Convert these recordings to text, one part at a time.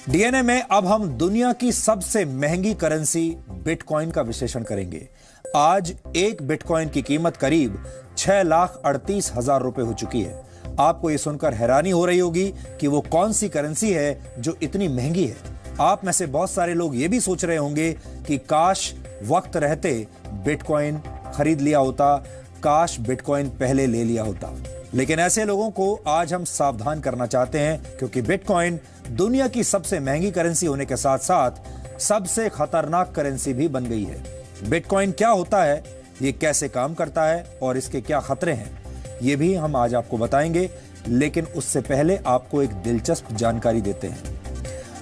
DNA में अब हम दुनिया की सबसे महंगी करेंसी बिटकॉइन का विश्लेषण करेंगे। आज एक बिटकॉइन की कीमत करीब 6,38,000 रुपए हो चुकी है। आपको यह सुनकर हैरानी हो रही होगी कि वो कौन सी करेंसी है जो इतनी महंगी है। आप में से बहुत सारे लोग ये भी सोच रहे होंगे कि काश वक्त रहते बिटकॉइन खरीद लिया होता, काश बिटकॉइन पहले ले लिया होता। लेकिन ऐसे लोगों को आज हम सावधान करना चाहते हैं, क्योंकि बिटकॉइन दुनिया की सबसे महंगी करेंसी होने के साथ साथ सबसे खतरनाक करेंसी भी बन गई है। बिटकॉइन क्या होता है, ये कैसे काम करता है और इसके क्या खतरे हैं, ये भी हम आज आपको बताएंगे। लेकिन उससे पहले आपको एक दिलचस्प जानकारी देते हैं।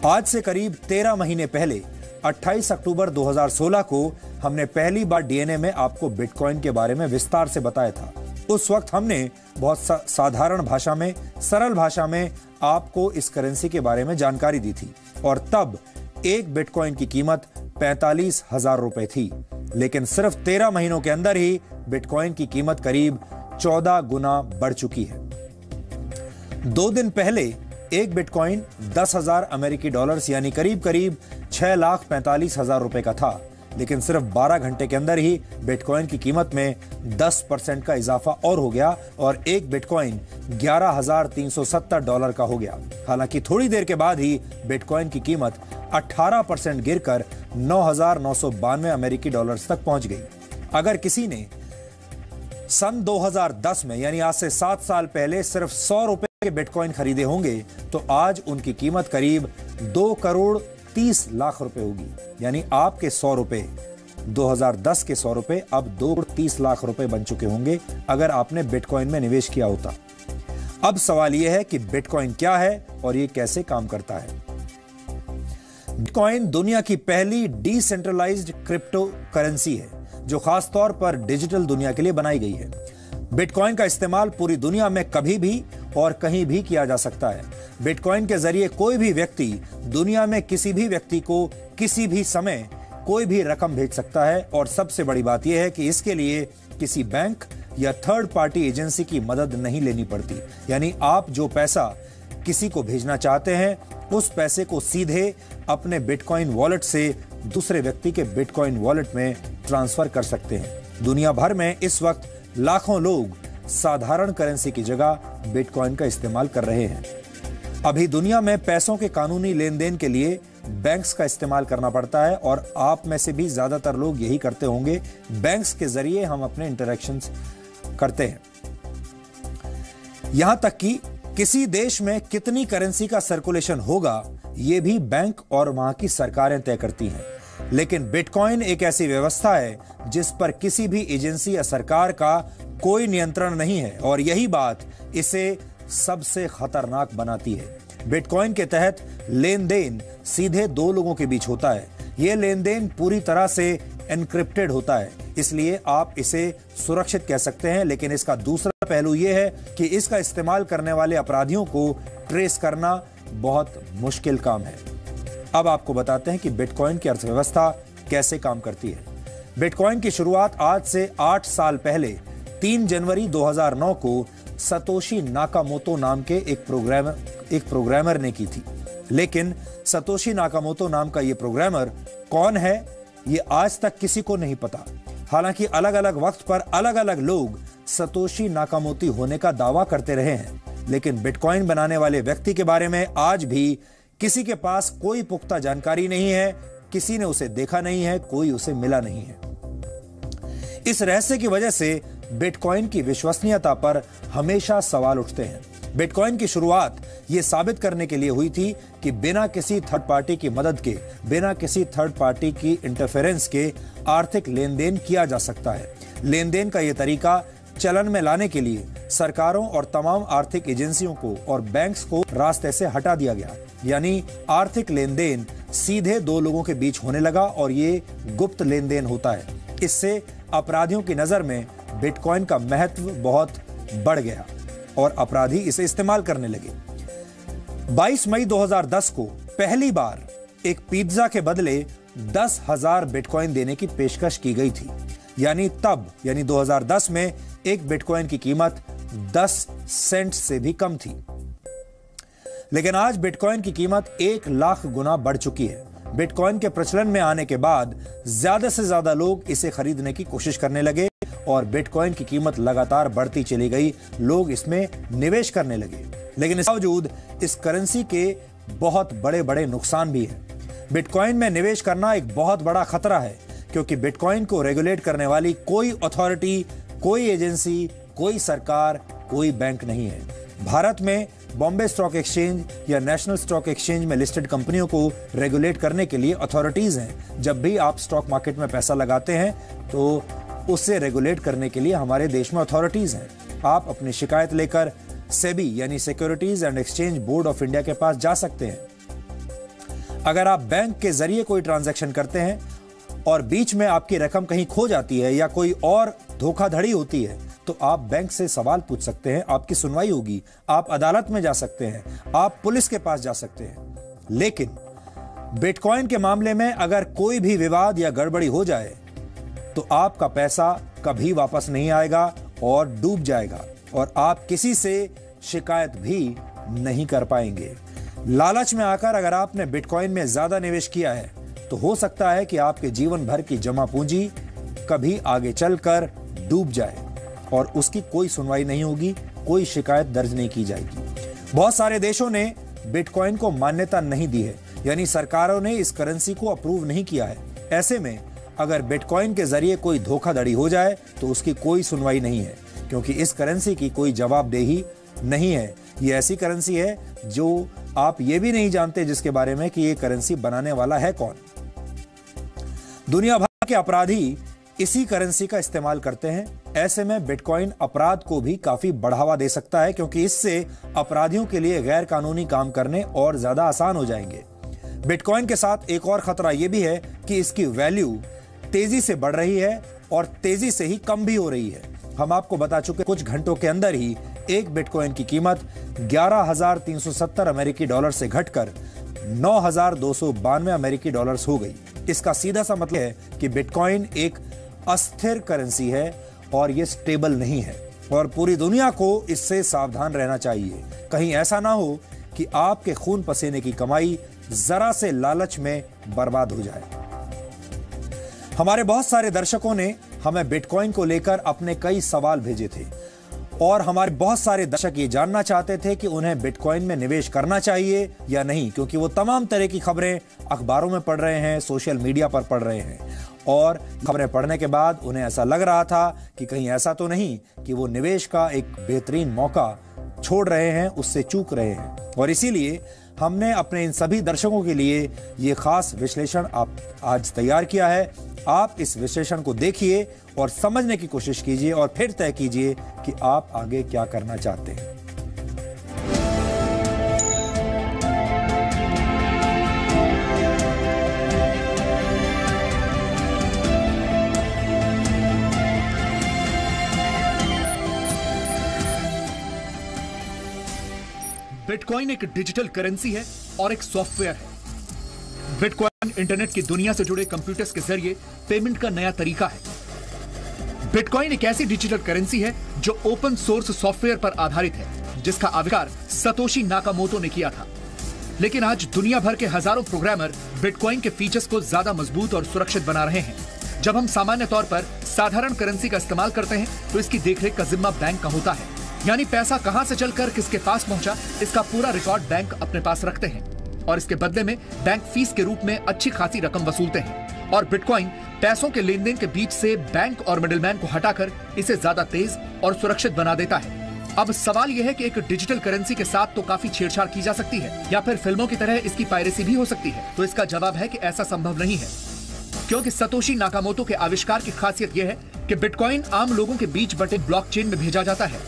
आज से करीब 13 महीने पहले 28 अक्टूबर 2016 को हमने पहली बार डीएनए में आपको बिटकॉइन के बारे में विस्तार से बताया था। उस वक्त हमने बहुत साधारण भाषा में, सरल भाषा में आपको इस करेंसी के बारे में जानकारी दी थी और तब एक बिटकॉइन की कीमत 45,000 रुपए थी। लेकिन सिर्फ 13 महीनों के अंदर ही बिटकॉइन की कीमत करीब 14 गुना बढ़ चुकी है। 2 दिन पहले एक बिटकॉइन 10,000 अमेरिकी डॉलर्स यानी करीब करीब 6,45,000 रुपए का था। लेकिन सिर्फ 12 घंटे के अंदर ही बिटकॉइन की कीमत में 10% का इजाफा और हो गया और एक बिटकॉइन 11,370 डॉलर का हो गया। हालांकि थोड़ी देर के बाद ही बिटकॉइन की कीमत 18% गिरकर 9,992 अमेरिकी डॉलर्स तक पहुंच गई। अगर किसी ने सन 2010 में यानी आज से 7 साल पहले सिर्फ 100 रुपए के बिटकॉइन खरीदे होंगे तो आज उनकी कीमत करीब 2 करोड़ 30 लाख रुपए होगी। यानी आपके 100 रुपए 2010 के 100 रुपए अब 2 करोड़ 30 लाख रुपए बन चुके होंगे अगर आपने बिटकॉइन में निवेश किया होता। अब सवाल यह है कि बिटकॉइन क्या है और यह कैसे काम करता है। बिटकॉइन दुनिया की पहली डिसेंट्रलाइज्ड क्रिप्टो करेंसी है जो खासतौर पर डिजिटल दुनिया के लिए बनाई गई है। बिटकॉइन का इस्तेमाल पूरी दुनिया में कभी भी और कहीं भी किया जा सकता है। बिटकॉइन के जरिए कोई भी व्यक्ति दुनिया में किसी भी व्यक्ति को किसी भी समय कोई भी रकम भेज सकता है और सबसे बड़ी बात यह है कि इसके लिए किसी बैंक या थर्ड पार्टी एजेंसी की मदद नहीं लेनी पड़ती। यानी आप जो पैसा किसी को भेजना चाहते हैं उस पैसे को सीधे अपने बिटकॉइन वॉलेट से दूसरे व्यक्ति के बिटकॉइन वॉलेट में ट्रांसफर कर सकते हैं। दुनिया भर में इस वक्त लाखों लोग साधारण करेंसी की जगह बिटकॉइन का इस्तेमाल कर रहे हैं। अभी दुनिया में पैसों के कानूनी लेन देन के लिए बैंक्स का इस्तेमाल करना पड़ता है और आप में से भी ज्यादातर लोग यही करते होंगे। बैंक्स के जरिए हम अपने इंटरैक्शंस करते हैं। यहां तक कि किसी देश में कितनी करेंसी का सर्कुलेशन होगा यह भी बैंक और वहां की सरकारें तय करती हैं। लेकिन बिटकॉइन एक ऐसी व्यवस्था है जिस पर किसी भी एजेंसी या सरकार का कोई नियंत्रण नहीं है और यही बात इसे सबसे खतरनाक बनाती है। बिटकॉइन के तहत लेन देन सीधे 2 लोगों के बीच होता है। यह लेन देन पूरी तरह से एनक्रिप्टेड होता है, इसलिए आप इसे सुरक्षित कह सकते हैं। लेकिन इसका दूसरा पहलू यह है कि इसका इस्तेमाल करने वाले अपराधियों को ट्रेस करना बहुत मुश्किल काम है। अब आपको बताते हैं कि बिटकॉइन की अर्थव्यवस्था कैसे काम करती है। बिटकॉइन की शुरुआत आज से 8 साल पहले 3 जनवरी 2009 को सतोशी नाकामोतो नाम के एक प्रोग्रामर ने की थी। लेकिन सतोशी नाकामोतो नाम का यह प्रोग्रामर कौन है ये आज तक किसी को नहीं पता। हालांकि अलग अलग वक्त पर अलग अलग लोग सतोशी नाकामोतो होने का दावा करते रहे हैं, लेकिन बिटकॉइन बनाने वाले व्यक्ति के बारे में आज भी किसी के पास कोई पुख्ता जानकारी नहीं है। किसी ने उसे देखा नहीं है, कोई उसे मिला नहीं है। इस रहस्य की वजह से बिटकॉइन की विश्वसनीयता पर हमेशा सवाल उठते हैं। बिटकॉइन की शुरुआत यह साबित करने के लिए हुई थी कि बिना किसी थर्ड पार्टी की मदद के, बिना किसी थर्ड पार्टी की इंटरफेरेंस के आर्थिक लेन देन किया जा सकता है। लेन देन का यह तरीका चलन में लाने के लिए सरकारों और तमाम आर्थिक एजेंसियों को और बैंक्स को रास्ते से हटा दिया गया। यानी आर्थिक लेन देन सीधे 2 लोगों के बीच होने लगा और ये गुप्त लेन देन होता है। इससे अपराधियों की नजर में बिटकॉइन का महत्व बहुत बढ़ गया और अपराधी इसे इस्तेमाल करने लगे। 22 मई 2010 को पहली बार एक पिज्जा के बदले 10,000 बिटकॉइन देने की पेशकश की गई थी। यानी 2010 में एक बिटकॉइन की कीमत 10 सेंट से भी कम थी। लेकिन आज बिटकॉइन की कीमत 1 लाख गुना बढ़ चुकी है। बिटकॉइन के प्रचलन में आने के बाद ज्यादा से ज्यादा लोग इसे खरीदने की कोशिश करने लगे और बिटकॉइन की कीमत लगातार बढ़ती चली गई। लोग इसमें निवेश करने लगे, लेकिन इसके बावजूद इस करेंसी के बहुत बड़े बड़े नुकसान भी हैं। बिटकॉइन में निवेश करना एक बहुत बड़ा खतरा है, क्योंकि बिटकॉइन को रेगुलेट करने वाली कोई अथॉरिटी, कोई एजेंसी, कोई सरकार, कोई बैंक नहीं है। भारत में बॉम्बे स्टॉक एक्सचेंज या नेशनल स्टॉक एक्सचेंज में लिस्टेड कंपनियों को रेगुलेट करने के लिए अथॉरिटीज हैं। जब भी आप स्टॉक मार्केट में पैसा लगाते हैं तो उसे रेगुलेट करने के लिए हमारे देश में अथॉरिटीज हैं। आप अपनी शिकायत लेकर सेबी यानी securities and exchange board of India के पास जा सकते हैं। अगर आप बैंक के जरिए कोई ट्रांजैक्शन करते हैं और बीच में आपकी रकम कहीं खो जाती है या कोई और धोखाधड़ी होती है, तो आप बैंक से सवाल पूछ सकते हैं, आपकी सुनवाई होगी, आप अदालत में जा सकते हैं, आप पुलिस के पास जा सकते हैं। लेकिन बिटकॉइन के मामले में अगर कोई भी विवाद या गड़बड़ी हो जाए तो आपका पैसा कभी वापस नहीं आएगा और डूब जाएगा और आप किसी से शिकायत भी नहीं कर पाएंगे। लालच में आकर अगर आपने बिटकॉइन में ज्यादा निवेश किया है तो हो सकता है कि आपके जीवन भर की जमा पूंजी कभी आगे चलकर डूब जाए और उसकी कोई सुनवाई नहीं होगी, कोई शिकायत दर्ज नहीं की जाएगी। बहुत सारे देशों ने बिटकॉइन को मान्यता नहीं दी है, यानी सरकारों ने इस करेंसी को अप्रूव नहीं किया है। ऐसे में अगर बिटकॉइन के जरिए कोई धोखाधड़ी हो जाए तो उसकी कोई सुनवाई नहीं है, क्योंकि इस करेंसी की कोई जवाबदेही नहीं है। ये ऐसी करेंसी है जो आप ये भी नहीं जानते जिसके बारे में कि ये करेंसी बनाने वाला है कौन। दुनिया भर के अपराधी इसी करेंसी का इस्तेमाल करते हैं। ऐसे में बिटकॉइन अपराध को भी काफी बढ़ावा दे सकता है, क्योंकि इससे अपराधियों के लिए गैर कानूनी काम करने और ज्यादा आसान हो जाएंगे। बिटकॉइन के साथ एक और खतरा यह भी है कि इसकी वैल्यू तेजी से बढ़ रही है और तेजी से ही कम भी हो रही है। हम आपको बता चुके कुछ घंटों के अंदर ही एक बिटकॉइन की कीमत 11,370 अमेरिकी डॉलर से घटकर 9,292 अमेरिकी डॉलर्स हो गई। इसका सीधा सा मतलब है कि बिटकॉइन एक अस्थिर करेंसी है और ये स्टेबल नहीं है और पूरी दुनिया को इससे सावधान रहना चाहिए। कहीं ऐसा ना हो कि आपके खून पसीने की कमाई जरा से लालच में बर्बाद हो जाए। हमारे बहुत सारे दर्शकों ने हमें बिटकॉइन को लेकर अपने कई सवाल भेजे थे और हमारे बहुत सारे दर्शक ये जानना चाहते थे कि उन्हें बिटकॉइन में निवेश करना चाहिए या नहीं, क्योंकि वो तमाम तरह की खबरें अखबारों में पढ़ रहे हैं, सोशल मीडिया पर पढ़ रहे हैं और खबरें पढ़ने के बाद उन्हें ऐसा लग रहा था कि कहीं ऐसा तो नहीं कि वो निवेश का एक बेहतरीन मौका छोड़ रहे हैं, उससे चूक रहे हैं। और इसीलिए हमने अपने इन सभी दर्शकों के लिए ये खास विश्लेषण आज तैयार किया है। आप इस विश्लेषण को देखिए और समझने की कोशिश कीजिए और फिर तय कीजिए कि आप आगे क्या करना चाहते हैं। बिटकॉइन एक डिजिटल करेंसी है और एक सॉफ्टवेयर है। बिटकॉइन इंटरनेट की दुनिया से जुड़े कंप्यूटर्स के जरिए पेमेंट का नया तरीका है। बिटकॉइन एक ऐसी डिजिटल करेंसी है जो ओपन सोर्स सॉफ्टवेयर पर आधारित है, जिसका आविष्कार सतोशी नाकामोटो ने किया था। लेकिन आज दुनिया भर के हजारों प्रोग्रामर बिटकॉइन के फीचर्स को ज्यादा मजबूत और सुरक्षित बना रहे हैं। जब हम सामान्य तौर पर साधारण करेंसी का इस्तेमाल करते हैं तो इसकी देखरेख का जिम्मा बैंक का होता है, यानी पैसा कहां से चलकर किसके पास पहुंचा इसका पूरा रिकॉर्ड बैंक अपने पास रखते हैं और इसके बदले में बैंक फीस के रूप में अच्छी खासी रकम वसूलते हैं। और बिटकॉइन पैसों के लेन देन के बीच से बैंक और मिडिलमैन को हटाकर इसे ज्यादा तेज और सुरक्षित बना देता है। अब सवाल यह है कि एक डिजिटल करेंसी के साथ तो काफी छेड़छाड़ की जा सकती है या फिर फिल्मों की तरह इसकी पायरेसी भी हो सकती है। तो इसका जवाब है कि ऐसा संभव नहीं है, क्योंकि सतोशी नाकामोटो के आविष्कार की खासियत यह है कि बिटकॉइन आम लोगों के बीच बटे ब्लॉकचेन में भेजा जाता है।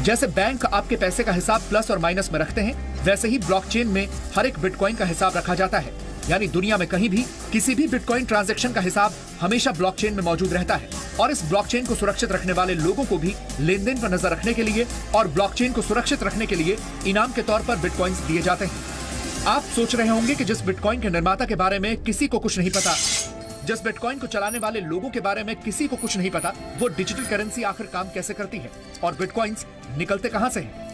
जैसे बैंक आपके पैसे का हिसाब प्लस और माइनस में रखते हैं, वैसे ही ब्लॉकचेन में हर एक बिटकॉइन का हिसाब रखा जाता है। यानी दुनिया में कहीं भी किसी भी बिटकॉइन ट्रांजैक्शन का हिसाब हमेशा ब्लॉकचेन में मौजूद रहता है। और इस ब्लॉकचेन को सुरक्षित रखने वाले लोगों को भी लेन देन पर नजर रखने के लिए और ब्लॉकचेन को सुरक्षित रखने के लिए इनाम के तौर पर बिटकॉइंस दिए जाते हैं। आप सोच रहे होंगे कि जिस बिटकॉइन के निर्माता के बारे में किसी को कुछ नहीं पता, जिस बिटकॉइन को चलाने वाले लोगों के बारे में किसी को कुछ नहीं पता, वो डिजिटल करेंसी आखिर काम कैसे करती है और बिटकॉइंस निकलते कहां से हैं?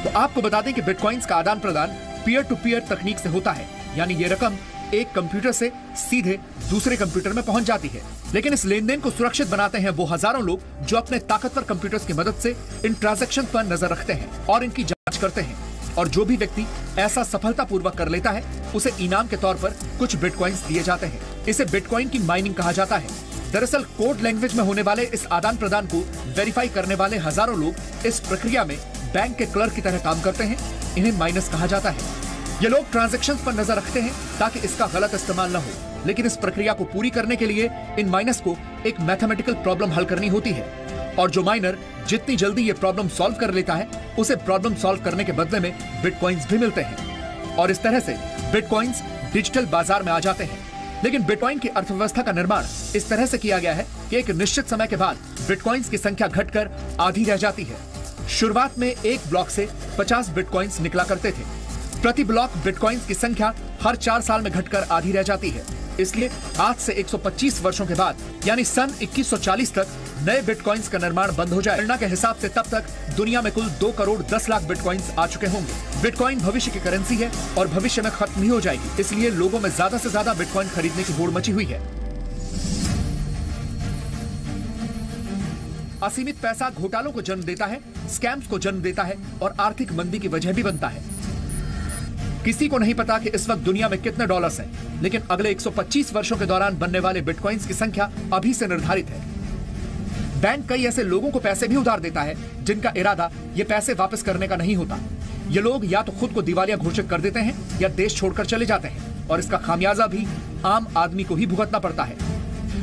तो आपको बता दें कि बिटकॉइंस का आदान प्रदान पीयर टू पीयर तकनीक से होता है, यानी ये रकम एक कंप्यूटर से सीधे दूसरे कंप्यूटर में पहुंच जाती है। लेकिन इस लेनदेन को सुरक्षित बनाते हैं वो हजारों लोग जो अपने ताकतवर कंप्यूटर्स की मदद से इन ट्रांजैक्शन पर नजर रखते हैं और इनकी जांच करते हैं। और जो भी व्यक्ति ऐसा सफलतापूर्वक कर लेता है उसे इनाम के तौर पर कुछ बिटकॉइंस दिए जाते हैं। इसे बिटकॉइन की माइनिंग कहा जाता है। दरअसल कोड लैंग्वेज में होने वाले इस आदान प्रदान को वेरीफाई करने वाले हजारों लोग इस प्रक्रिया में बैंक के क्लर्क की तरह काम करते हैं। इन्हें माइनर्स कहा जाता है। ये लोग ट्रांजैक्शंस पर नजर रखते हैं ताकि इसका गलत इस्तेमाल न हो। लेकिन इस प्रक्रिया को पूरी करने के लिए इन माइनर्स को एक मैथमेटिकल प्रॉब्लम हल करनी होती है, और जो माइनर जितनी जल्दी ये प्रॉब्लम सॉल्व कर लेता है उसे प्रॉब्लम सॉल्व करने के बदले में बिटकॉइंस भी मिलते हैं। और इस तरह से बिटकॉइंस डिजिटल बाजार में आ जाते हैं। लेकिन बिटकॉइन की अर्थव्यवस्था का निर्माण इस तरह से किया गया है कि एक निश्चित समय के बाद बिटकॉइंस की संख्या घटकर आधी रह जाती है। शुरुआत में एक ब्लॉक से 50 बिटकॉइंस निकला करते थे। प्रति ब्लॉक बिटकॉइंस की संख्या हर 4 साल में घटकर आधी रह जाती है। इसलिए आज से 125 वर्षों के बाद यानी सन 2140 तक नए बिटकॉइंस का निर्माण बंद हो जाए। गणना के हिसाब से तब तक दुनिया में कुल 2 करोड़ 10 लाख बिटकॉइंस आ चुके होंगे। बिटकॉइन भविष्य की करेंसी है और भविष्य में खत्म नहीं हो जाएगी, इसलिए लोगों में ज्यादा से ज्यादा बिटकॉइन खरीदने की होड़ मची हुई है। असीमित पैसा घोटालों को जन्म देता है, स्कैम्स को जन्म देता है और आर्थिक मंदी की वजह भी बनता है। किसी को नहीं पता कि इस वक्त दुनिया में कितने डॉलर्स हैं, लेकिन अगले 125 वर्षों के दौरान बनने वाले बिटकॉइंस की संख्या अभी से निर्धारित है। बैंक कई ऐसे लोगों को पैसे भी उधार देता है जिनका इरादा ये पैसे वापस करने का नहीं होता। ये लोग या तो खुद को दिवालिया घोषित कर देते हैं या देश छोड़कर चले जाते हैं, और इसका खामियाजा भी आम आदमी को ही भुगतना पड़ता है।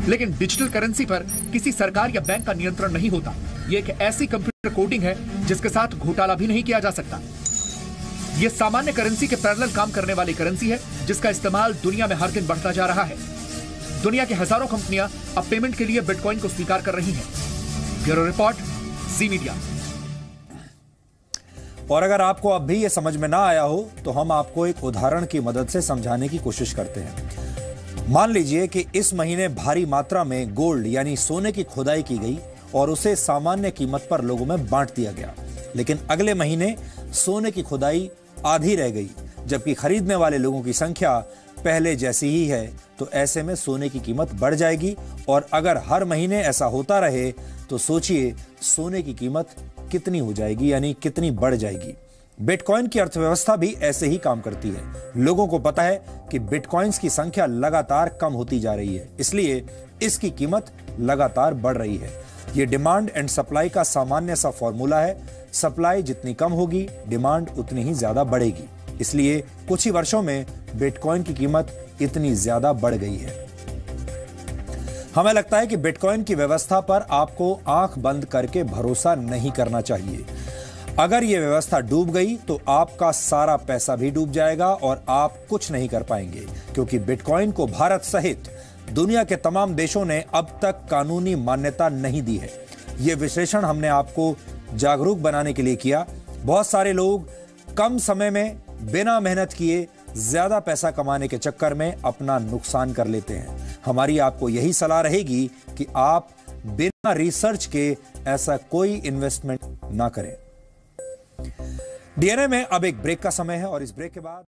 लेकिन डिजिटल करेंसी पर किसी सरकार या बैंक का नियंत्रण नहीं होता। ये एक ऐसी कंप्यूटर कोडिंग है जिसके साथ घोटाला भी नहीं किया जा सकता। यह सामान्य करेंसी के पैरेलल काम करने वाली करेंसी है जिसका इस्तेमाल दुनिया में हर दिन बढ़ता जा रहा है। दुनिया की हजारों कंपनियां अब पेमेंट के लिए बिटकॉइन को स्वीकार कर रही हैं। ब्यूरो रिपोर्ट, जी मीडिया। और अगर आपको अब भी यह समझ में ना आया हो तो हम आपको एक उदाहरण की मदद से समझाने की कोशिश करते हैं। मान लीजिए कि इस महीने भारी मात्रा में गोल्ड यानी सोने की खुदाई की गई और उसे सामान्य कीमत पर लोगों में बांट दिया गया। लेकिन अगले महीने सोने की खुदाई आधी रह गई, जबकि खरीदने वाले लोगों की संख्या पहले जैसी ही है। तो ऐसे में सोने की कीमत बढ़ जाएगी, और अगर हर महीने ऐसा होता रहे तो सोचिए सोने की कीमत कितनी हो जाएगी, यानी कितनी बढ़ जाएगी। बिटकॉइन की अर्थव्यवस्था भी ऐसे ही काम करती है। लोगों को पता है कि बिटकॉइंस की संख्या लगातार कम होती जा रही है, इसलिए इसकी कीमत लगातार बढ़ रही है। यह डिमांड एंड सप्लाई का सामान्य सा फॉर्मूला है। सप्लाई जितनी कम होगी, डिमांड उतनी ही ज्यादा बढ़ेगी। इसलिए कुछ ही वर्षों में बिटकॉइन की कीमत इतनी ज्यादा बढ़ गई है। हमें लगता है कि बिटकॉइन की व्यवस्था पर आपको आंख बंद करके भरोसा नहीं करना चाहिए। अगर यह व्यवस्था डूब गई तो आपका सारा पैसा भी डूब जाएगा और आप कुछ नहीं कर पाएंगे, क्योंकि बिटकॉइन को भारत सहित दुनिया के तमाम देशों ने अब तक कानूनी मान्यता नहीं दी है। यह विश्लेषण हमने आपको जागरूक बनाने के लिए किया। बहुत सारे लोग कम समय में बिना मेहनत किए ज्यादा पैसा कमाने के चक्कर में अपना नुकसान कर लेते हैं। हमारी आपको यही सलाह रहेगी कि आप बिना रिसर्च के ऐसा कोई इन्वेस्टमेंट ना करें। डीएनए में अब एक ब्रेक का समय है और इस ब्रेक के बाद